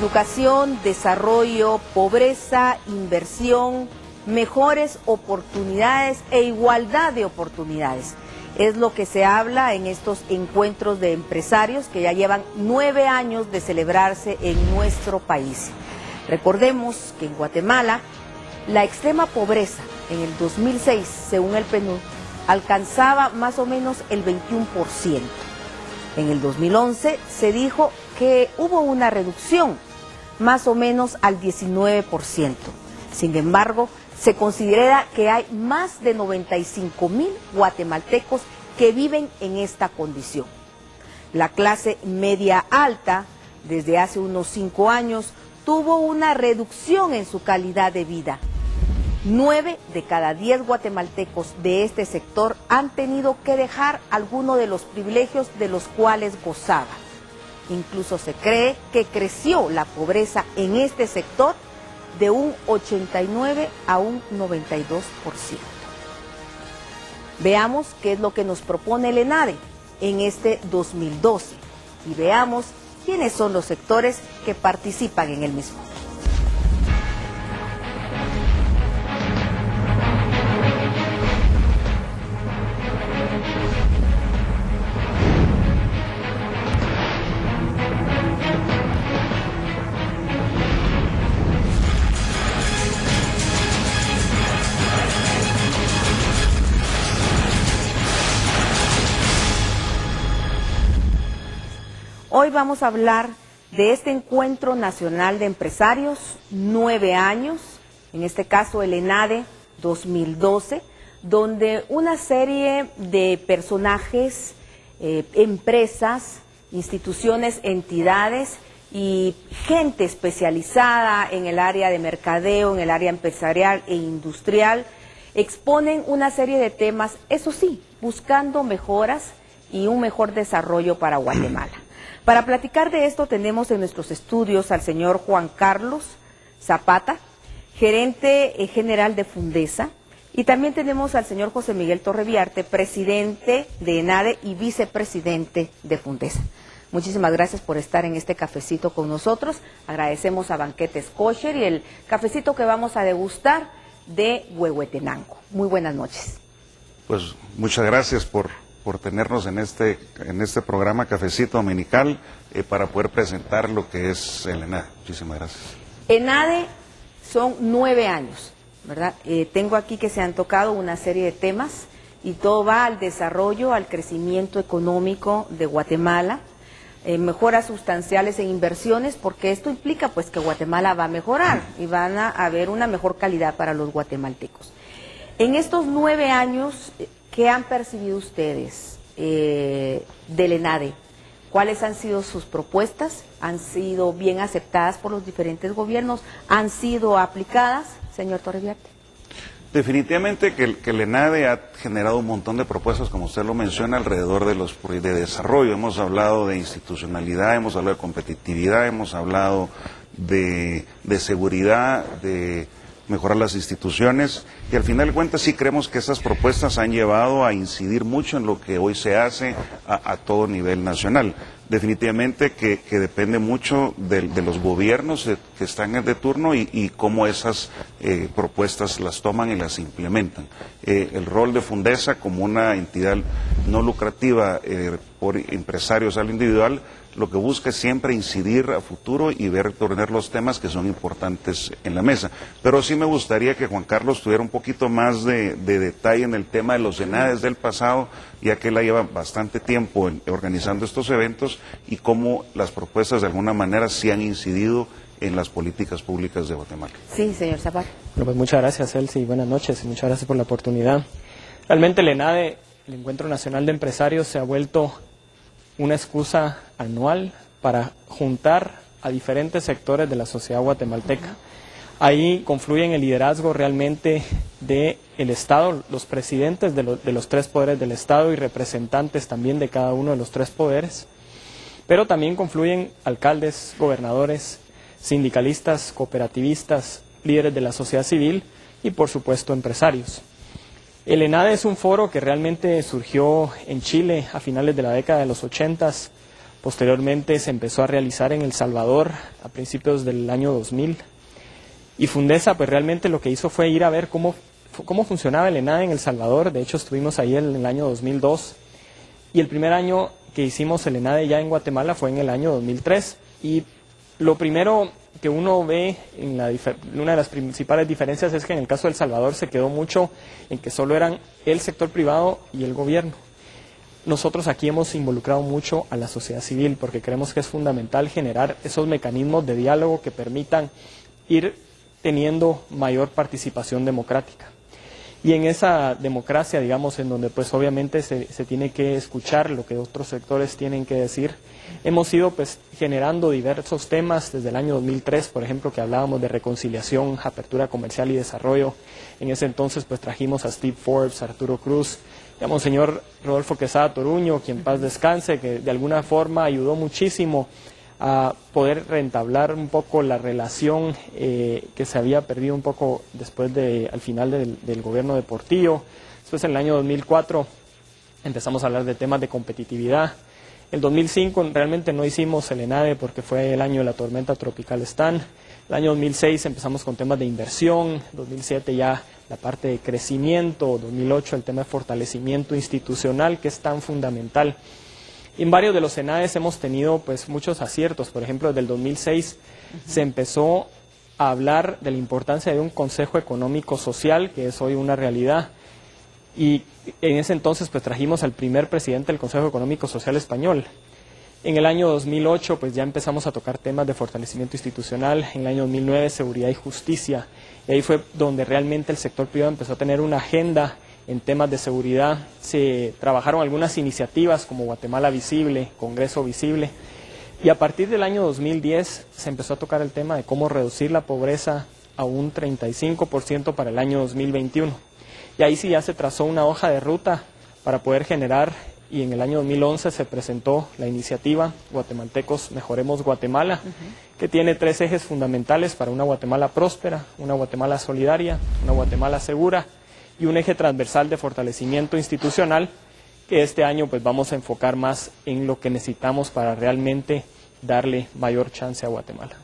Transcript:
Educación, desarrollo, pobreza, inversión, mejores oportunidades e igualdad de oportunidades. Es lo que se habla en estos encuentros de empresarios que ya llevan 9 años de celebrarse en nuestro país. Recordemos que en Guatemala la extrema pobreza en el 2006, según el PNUD, alcanzaba más o menos el 21%. En el 2011 se dijo que hubo una reducción más o menos al 19%. Sin embargo, se considera que hay más de 95,000 guatemaltecos que viven en esta condición. La clase media alta, desde hace unos 5 años, tuvo una reducción en su calidad de vida. 9 de cada 10 guatemaltecos de este sector han tenido que dejar alguno de los privilegios de los cuales gozaban. Incluso se cree que creció la pobreza en este sector de un 89 a un 92%. Veamos qué es lo que nos propone el ENADE en este 2012 y veamos quiénes son los sectores que participan en el mismo. Hoy vamos a hablar de este Encuentro Nacional de Empresarios, 9 años, en este caso el ENADE 2012, donde una serie de personajes, empresas, instituciones, entidades y gente especializada en el área de mercadeo, en el área empresarial e industrial, exponen una serie de temas, eso sí, buscando mejoras y un mejor desarrollo para Guatemala. Para platicar de esto tenemos en nuestros estudios al señor Juan Carlos Zapata, gerente general de Fundesa, y también tenemos al señor José Miguel Torreviarte, presidente de ENADE y vicepresidente de Fundesa. Muchísimas gracias por estar en este cafecito con nosotros. Agradecemos a Banquetes Kosher y el cafecito que vamos a degustar de Huehuetenango. Muy buenas noches. Pues muchas gracias por tenernos en este programa Cafecito Dominical para poder presentar lo que es el ENADE. Muchísimas gracias. ENADE son 9 años, ¿verdad? Tengo aquí que se han tocado una serie de temas y todo va al desarrollo, al crecimiento económico de Guatemala, mejoras sustanciales en inversiones, porque esto implica pues que Guatemala va a mejorar y van a haber una mejor calidad para los guatemaltecos. En estos 9 años, ¿qué han percibido ustedes del ENADE? ¿Cuáles han sido sus propuestas? ¿Han sido bien aceptadas por los diferentes gobiernos? ¿Han sido aplicadas, señor Torreviarte? Definitivamente que el ENADE ha generado un montón de propuestas, como usted lo menciona, alrededor de desarrollo. Hemos hablado de institucionalidad, hemos hablado de competitividad, hemos hablado de seguridad, de mejorar las instituciones, y al final de cuentas sí creemos que esas propuestas han llevado a incidir mucho en lo que hoy se hace a todo nivel nacional. Definitivamente que depende mucho de los gobiernos que están de turno y cómo esas propuestas las toman y las implementan. El rol de Fundesa como una entidad no lucrativa por empresarios a lo individual, lo que busca es siempre incidir a futuro y poner los temas que son importantes en la mesa. Pero sí me gustaría que Juan Carlos tuviera un poquito más de detalle en el tema de los ENADES del pasado, ya que él lleva bastante tiempo organizando estos eventos y cómo las propuestas de alguna manera sí han incidido en las políticas públicas de Guatemala. Sí, señor Zapata. Bueno, pues muchas gracias, Elsie, buenas noches y muchas gracias por la oportunidad. Realmente el ENADE, el Encuentro Nacional de Empresarios, se ha vuelto una excusa anual para juntar a diferentes sectores de la sociedad guatemalteca. Ahí confluyen el liderazgo realmente del Estado, los presidentes de los 3 poderes del Estado y representantes también de cada uno de los 3 poderes, pero también confluyen alcaldes, gobernadores, sindicalistas, cooperativistas, líderes de la sociedad civil y por supuesto empresarios. El ENADE es un foro que realmente surgió en Chile a finales de la década de los 80 Posteriormente se empezó a realizar en El Salvador a principios del año 2000. Y Fundesa pues realmente lo que hizo fue ir a ver cómo funcionaba el ENADE en El Salvador. De hecho estuvimos ahí en el año 2002. Y el primer año que hicimos el ENADE ya en Guatemala fue en el año 2003. Y lo primero que uno ve, una de las principales diferencias es que en el caso de El Salvador se quedó mucho en que solo eran el sector privado y el gobierno. Nosotros aquí hemos involucrado mucho a la sociedad civil porque creemos que es fundamental generar esos mecanismos de diálogo que permitan ir teniendo mayor participación democrática. Y en esa democracia, digamos, en donde pues obviamente se tiene que escuchar lo que otros sectores tienen que decir, hemos ido pues generando diversos temas desde el año 2003, por ejemplo, que hablábamos de reconciliación, apertura comercial y desarrollo. En ese entonces pues trajimos a Steve Forbes, a Arturo Cruz, a Monseñor Rodolfo Quesada Toruño, quien paz descanse, que de alguna forma ayudó muchísimo a poder reentablar un poco la relación que se había perdido un poco después al final del gobierno de Portillo. Después en el año 2004 empezamos a hablar de temas de competitividad. El 2005 realmente no hicimos el ENADE porque fue el año de la tormenta tropical Stan. El año 2006 empezamos con temas de inversión, 2007 ya la parte de crecimiento, 2008 el tema de fortalecimiento institucional que es tan fundamental. Y en varios de los ENADES hemos tenido pues muchos aciertos. Por ejemplo, desde el 2006 se empezó a hablar de la importancia de un Consejo Económico Social, que es hoy una realidad. Y en ese entonces pues trajimos al primer presidente del Consejo Económico Social español. En el año 2008 pues ya empezamos a tocar temas de fortalecimiento institucional. En el año 2009 seguridad y justicia. Y ahí fue donde realmente el sector privado empezó a tener una agenda en temas de seguridad. Se trabajaron algunas iniciativas como Guatemala Visible, Congreso Visible, y a partir del año 2010 se empezó a tocar el tema de cómo reducir la pobreza a un 35% para el año 2021. Y ahí sí ya se trazó una hoja de ruta para poder generar, y en el año 2011 se presentó la iniciativa Guatemaltecos Mejoremos Guatemala, que tiene 3 ejes fundamentales para una Guatemala próspera, una Guatemala solidaria, una Guatemala segura, y un eje transversal de fortalecimiento institucional, que este año pues vamos a enfocar más en lo que necesitamos para realmente darle mayor chance a Guatemala.